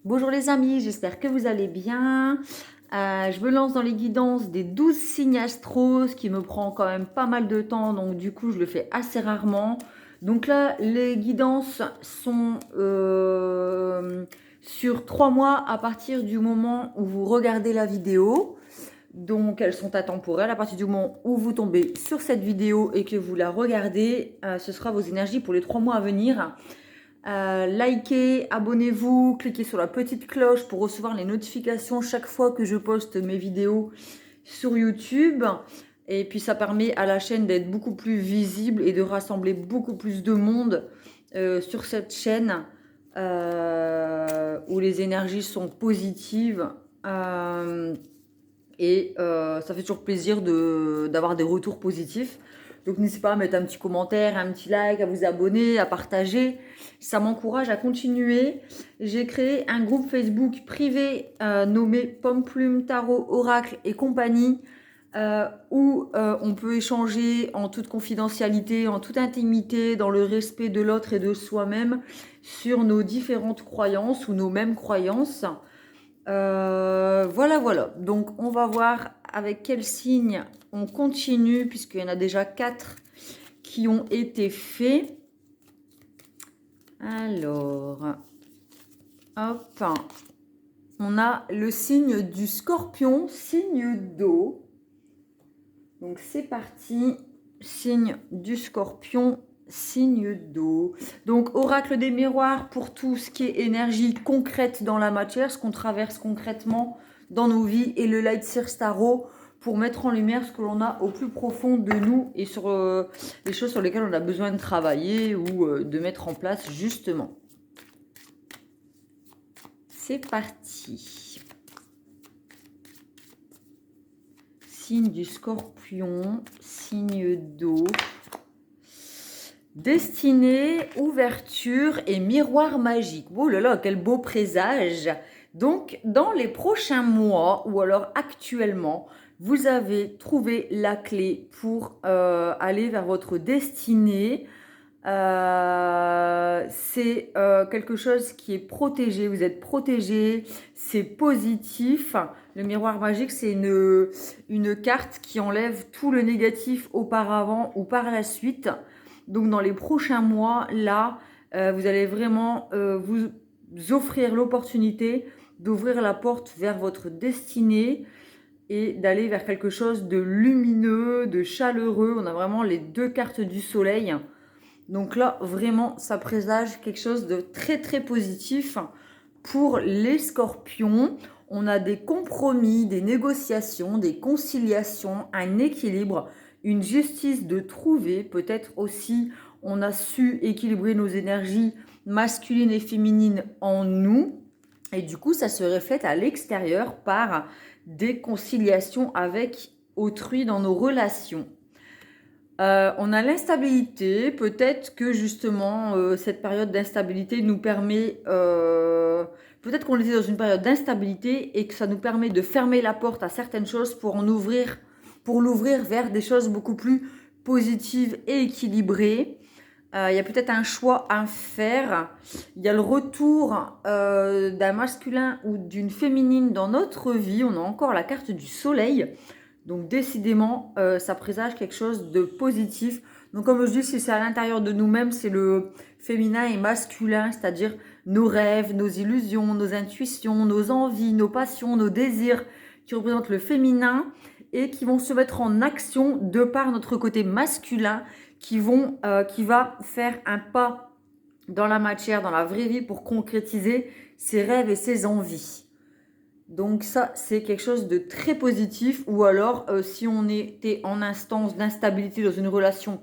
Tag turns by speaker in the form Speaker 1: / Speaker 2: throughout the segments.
Speaker 1: Bonjour les amis, j'espère que vous allez bien. Je me lance dans les guidances des 12 signes astro, ce qui me prend quand même pas mal de temps, donc du coup je le fais assez rarement. Donc là, les guidances sont sur 3 mois à partir du moment où vous regardez la vidéo. Donc elles sont atemporelles. À partir du moment où vous tombez sur cette vidéo et que vous la regardez, ce sera vos énergies pour les 3 mois à venir. Likez, abonnez-vous, cliquez sur la petite cloche pour recevoir les notifications chaque fois que je poste mes vidéos sur YouTube. Et puis ça permet à la chaîne d'être beaucoup plus visible et de rassembler beaucoup plus de monde sur cette chaîne où les énergies sont positives. Ça fait toujours plaisir d'avoir des retours positifs. Donc n'hésitez pas à mettre un petit commentaire, un petit like, à vous abonner, à partager. Ça m'encourage à continuer. J'ai créé un groupe Facebook privé nommé Pomme Plume, Tarot, Oracle et compagnie où on peut échanger en toute confidentialité, en toute intimité, dans le respect de l'autre et de soi-même sur nos différentes croyances ou nos mêmes croyances. Voilà. Donc, on va voir avec quel signe on continue, puisqu'il y en a déjà 4 qui ont été faits. Alors, hop, on a le signe du Scorpion, signe d'eau. Donc, c'est parti, signe du Scorpion, signe d'eau. Donc, oracle des miroirs pour tout ce qui est énergie concrète dans la matière, ce qu'on traverse concrètement dans nos vies, et le Light Seer Tarot pour mettre en lumière ce que l'on a au plus profond de nous et sur les choses sur lesquelles on a besoin de travailler ou de mettre en place justement. C'est parti. Signe du Scorpion, signe d'eau. Destinée, ouverture et miroir magique. Oh là là, quel beau présage! Donc, dans les prochains mois, ou alors actuellement, vous avez trouvé la clé pour aller vers votre destinée. C'est quelque chose qui est protégé, vous êtes protégé, c'est positif. Le miroir magique, c'est une carte qui enlève tout le négatif auparavant ou par la suite. Donc dans les prochains mois, là, vous allez vraiment vous offrir l'opportunité d'ouvrir la porte vers votre destinée et d'aller vers quelque chose de lumineux, de chaleureux. On a vraiment les 2 cartes du soleil. Donc là, vraiment, ça présage quelque chose de très très positif pour les scorpions. On a des compromis, des négociations, des conciliations, un équilibre, une justice de trouver. Peut-être aussi, on a su équilibrer nos énergies masculines et féminines en nous. Et du coup, ça se reflète à l'extérieur par des conciliations avec autrui dans nos relations. On a l'instabilité, peut-être que justement cette période d'instabilité nous permet, peut-être qu'on était dans une période d'instabilité et que ça nous permet de fermer la porte à certaines choses pour l'ouvrir vers des choses beaucoup plus positives et équilibrées. Il y a peut-être un choix à faire. Il y a le retour d'un masculin ou d'une féminine dans notre vie. On a encore la carte du soleil. Donc décidément, ça présage quelque chose de positif. Donc comme je dis, si c'est à l'intérieur de nous-mêmes, c'est le féminin et masculin, c'est-à-dire nos rêves, nos illusions, nos intuitions, nos envies, nos passions, nos désirs, qui représentent le féminin et qui vont se mettre en action de par notre côté masculin, qui va faire un pas dans la matière, dans la vraie vie pour concrétiser ses rêves et ses envies. Donc ça, c'est quelque chose de très positif. Ou alors, si on était en instance d'instabilité dans une relation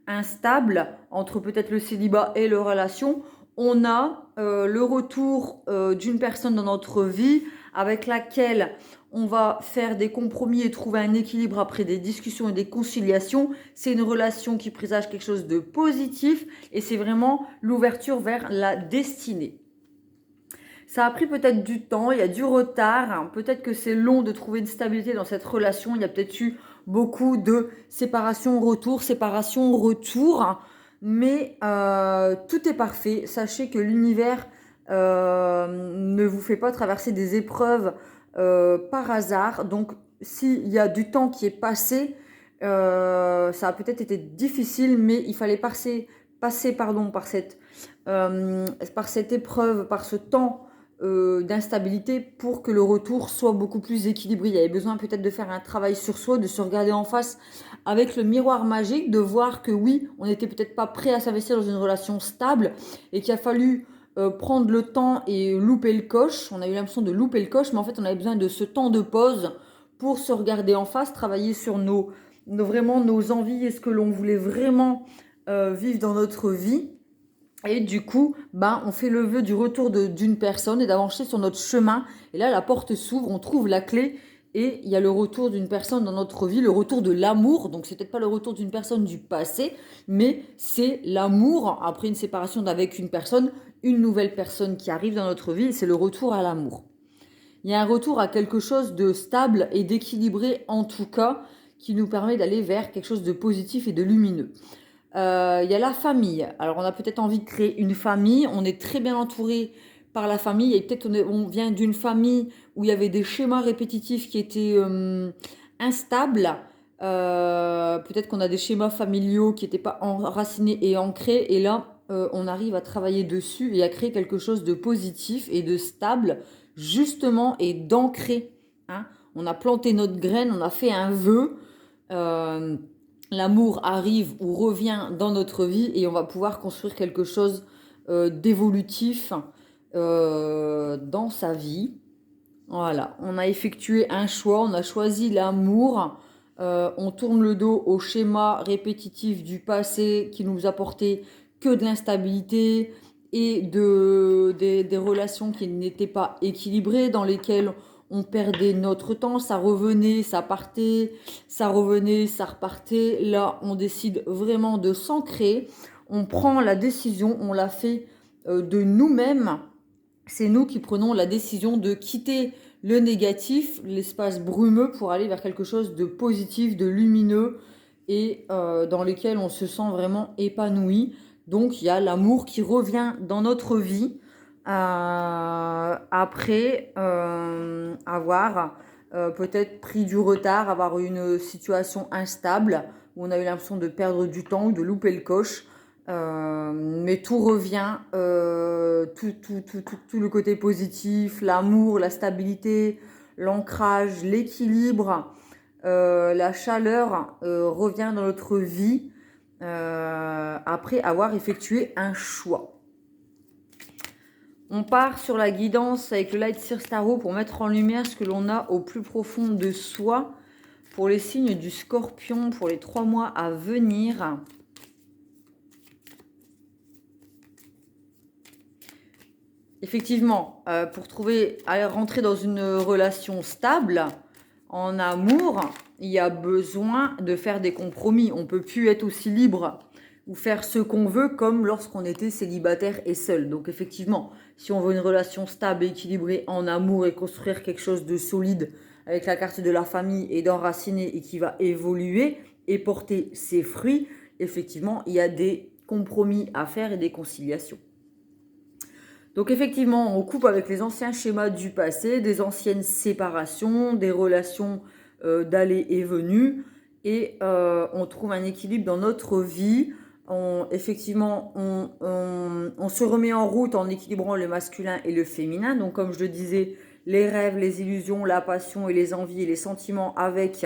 Speaker 1: instable, entre peut-être le célibat et la relation, on a le retour d'une personne dans notre vie avec laquelle on va faire des compromis et trouver un équilibre après des discussions et des conciliations. C'est une relation qui présage quelque chose de positif et c'est vraiment l'ouverture vers la destinée. Ça a pris peut-être du temps, il y a du retard, peut-être que c'est long de trouver une stabilité dans cette relation, il y a peut-être eu beaucoup de séparation-retour, séparation-retour, mais tout est parfait. Sachez que l'univers ne vous fait pas traverser des épreuves par hasard. Donc, s'il y a du temps qui est passé, ça a peut-être été difficile, mais il fallait passer par cette épreuve, par ce temps d'instabilité pour que le retour soit beaucoup plus équilibré. Il y avait besoin peut-être de faire un travail sur soi, de se regarder en face avec le miroir magique, de voir que oui, on n'était peut-être pas prêt à s'investir dans une relation stable et qu'il a fallu prendre le temps et louper le coche. On a eu l'impression de louper le coche, mais en fait, on avait besoin de ce temps de pause pour se regarder en face, travailler sur vraiment nos envies et ce que l'on voulait vraiment vivre dans notre vie. Et du coup, on fait le vœu du retour d'une personne et d'avancer sur notre chemin. Et là, la porte s'ouvre, on trouve la clé et il y a le retour d'une personne dans notre vie, le retour de l'amour. Donc, c'est peut-être pas le retour d'une personne du passé, mais c'est l'amour après une séparation d'avec une personne, une nouvelle personne qui arrive dans notre vie. C'est le retour à l'amour. Il y a un retour à quelque chose de stable et d'équilibré, en tout cas, qui nous permet d'aller vers quelque chose de positif et de lumineux. Il y a la famille. Alors, on a peut-être envie de créer une famille. On est très bien entouré par la famille. Et peut-être on vient d'une famille où il y avait des schémas répétitifs qui étaient instables. Peut-être qu'on a des schémas familiaux qui n'étaient pas enracinés et ancrés. Et là, on arrive à travailler dessus et à créer quelque chose de positif et de stable, justement, et d'ancré. Hein. On a planté notre graine, on a fait un vœu. L'amour arrive ou revient dans notre vie et on va pouvoir construire quelque chose d'évolutif dans sa vie. Voilà, on a effectué un choix, on a choisi l'amour. On tourne le dos au schéma répétitif du passé qui nous apportait que de l'instabilité et des relations qui n'étaient pas équilibrées, dans lesquelles on perdait notre temps, ça revenait, ça partait, ça revenait, ça repartait. Là, on décide vraiment de s'ancrer. On prend la décision, on la fait de nous-mêmes. C'est nous qui prenons la décision de quitter le négatif, l'espace brumeux, pour aller vers quelque chose de positif, de lumineux et dans lequel on se sent vraiment épanoui. Donc, il y a l'amour qui revient dans notre vie après avoir peut-être pris du retard, avoir une situation instable où on a eu l'impression de perdre du temps ou de louper le coche. Mais tout revient, tout le côté positif, l'amour, la stabilité, l'ancrage, l'équilibre, la chaleur revient dans notre vie après avoir effectué un choix. On part sur la guidance avec le Light Seer Tarot pour mettre en lumière ce que l'on a au plus profond de soi pour les signes du Scorpion pour les 3 mois à venir. Effectivement, pour rentrer dans une relation stable, en amour, il y a besoin de faire des compromis. On ne peut plus être aussi libre ou faire ce qu'on veut comme lorsqu'on était célibataire et seul. Donc effectivement, si on veut une relation stable et équilibrée en amour et construire quelque chose de solide avec la carte de la famille et d'enraciner et qui va évoluer et porter ses fruits, effectivement, il y a des compromis à faire et des conciliations. Donc effectivement, on coupe avec les anciens schémas du passé, des anciennes séparations, des relations d'aller et venue, et on trouve un équilibre dans notre vie. On se remet en route en équilibrant le masculin et le féminin. Donc comme je le disais, les rêves, les illusions, la passion et les envies et les sentiments avec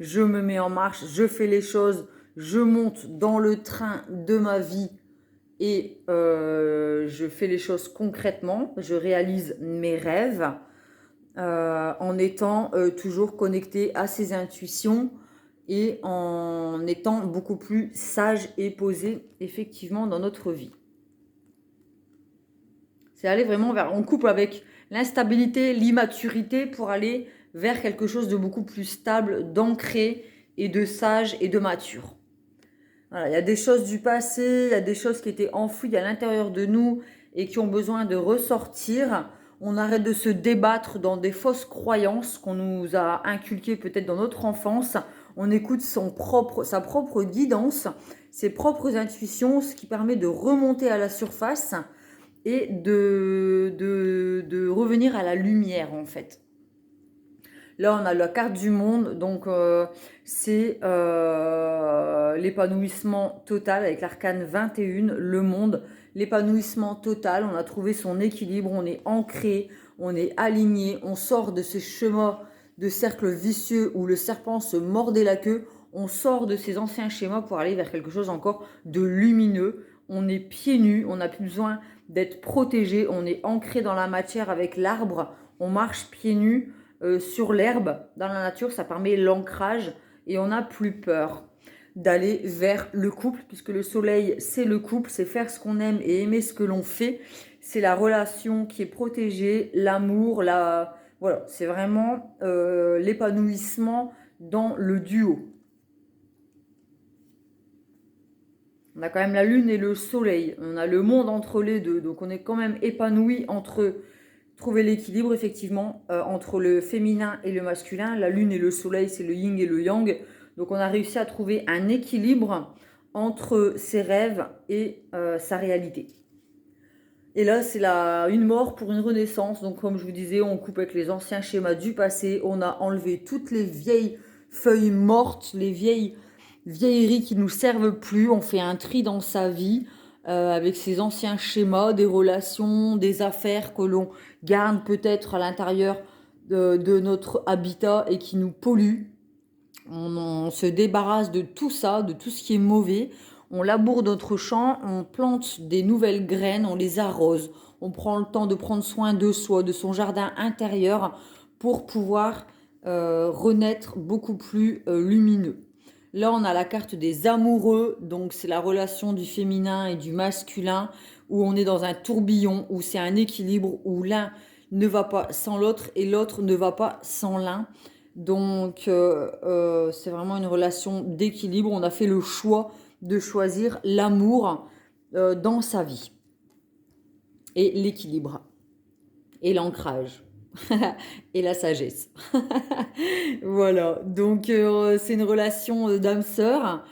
Speaker 1: je me mets en marche, je fais les choses, je monte dans le train de ma vie et je fais les choses concrètement, je réalise mes rêves en étant toujours connecté à ses intuitions et en étant beaucoup plus sage et posé effectivement dans notre vie. C'est aller vraiment vers, on coupe avec l'instabilité, l'immaturité pour aller vers quelque chose de beaucoup plus stable, d'ancré et de sage et de mature. Voilà, il y a des choses du passé, il y a des choses qui étaient enfouies à l'intérieur de nous et qui ont besoin de ressortir. On arrête de se débattre dans des fausses croyances qu'on nous a inculquées peut-être dans notre enfance. On écoute sa propre guidance, ses propres intuitions, ce qui permet de remonter à la surface et de revenir à la lumière en fait. Là, on a la carte du monde, donc c'est l'épanouissement total avec l'arcane 21, le monde, l'épanouissement total, on a trouvé son équilibre, on est ancré, on est aligné, on sort de ces chemins de cercles vicieux où le serpent se mordait la queue, on sort de ces anciens schémas pour aller vers quelque chose encore de lumineux, on est pieds nus, on n'a plus besoin d'être protégé, on est ancré dans la matière avec l'arbre, on marche pieds nus, sur l'herbe, dans la nature, ça permet l'ancrage et on n'a plus peur d'aller vers le couple, puisque le soleil, c'est le couple, c'est faire ce qu'on aime et aimer ce que l'on fait. C'est la relation qui est protégée, l'amour, voilà, c'est vraiment l'épanouissement dans le duo. On a quand même la lune et le soleil, on a le monde entre les deux, donc on est quand même épanoui entre trouver l'équilibre effectivement entre le féminin et le masculin. La lune et le soleil, c'est le yin et le yang. Donc on a réussi à trouver un équilibre entre ses rêves et sa réalité. Et là, c'est une mort pour une renaissance. Donc comme je vous disais, on coupe avec les anciens schémas du passé. On a enlevé toutes les vieilles feuilles mortes, les vieilleries qui ne nous servent plus. On fait un tri dans sa vie. Avec ces anciens schémas, des relations, des affaires que l'on garde peut-être à l'intérieur de notre habitat et qui nous polluent. On se débarrasse de tout ça, de tout ce qui est mauvais. On laboure notre champ, on plante des nouvelles graines, on les arrose. On prend le temps de prendre soin de soi, de son jardin intérieur pour pouvoir renaître beaucoup plus lumineux. Là, on a la carte des amoureux, donc c'est la relation du féminin et du masculin, où on est dans un tourbillon, où c'est un équilibre, où l'un ne va pas sans l'autre et l'autre ne va pas sans l'un. Donc, c'est vraiment une relation d'équilibre. On a fait le choix de choisir l'amour dans sa vie. Et l'équilibre. Et l'ancrage. Et la sagesse. Voilà, donc c'est une relation d'âme-sœur.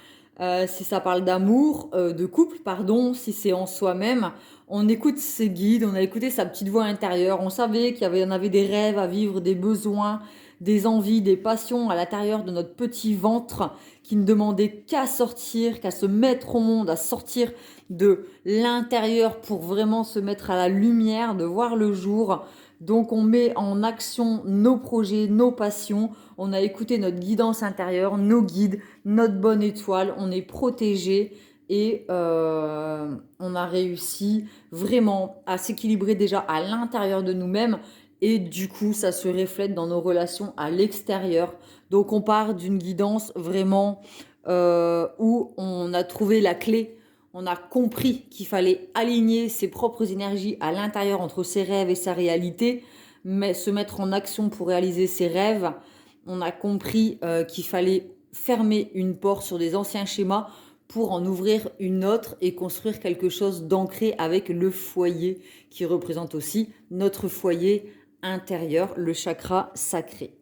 Speaker 1: Si ça parle d'amour, de couple, pardon, si c'est en soi-même, on écoute ses guides, on a écouté sa petite voix intérieure, on savait on avait des rêves à vivre, des besoins, des envies, des passions à l'intérieur de notre petit ventre qui ne demandait qu'à sortir, qu'à se mettre au monde, à sortir de l'intérieur pour vraiment se mettre à la lumière, de voir le jour. Donc on met en action nos projets, nos passions, on a écouté notre guidance intérieure, nos guides, notre bonne étoile, on est protégé et on a réussi vraiment à s'équilibrer déjà à l'intérieur de nous-mêmes et du coup ça se reflète dans nos relations à l'extérieur. Donc on part d'une guidance vraiment où on a trouvé la clé. On a compris qu'il fallait aligner ses propres énergies à l'intérieur entre ses rêves et sa réalité, mais se mettre en action pour réaliser ses rêves. On a compris qu'il fallait fermer une porte sur des anciens schémas pour en ouvrir une autre et construire quelque chose d'ancré avec le foyer qui représente aussi notre foyer intérieur, le chakra sacré.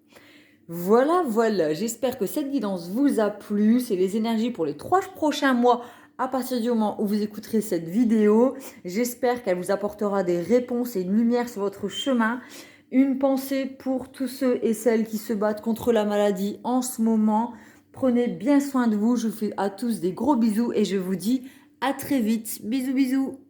Speaker 1: Voilà, j'espère que cette guidance vous a plu. C'est les énergies pour les 3 prochains mois à partir du moment où vous écouterez cette vidéo. J'espère qu'elle vous apportera des réponses et une lumière sur votre chemin. Une pensée pour tous ceux et celles qui se battent contre la maladie en ce moment. Prenez bien soin de vous. Je vous fais à tous des gros bisous et je vous dis à très vite. Bisous, bisous.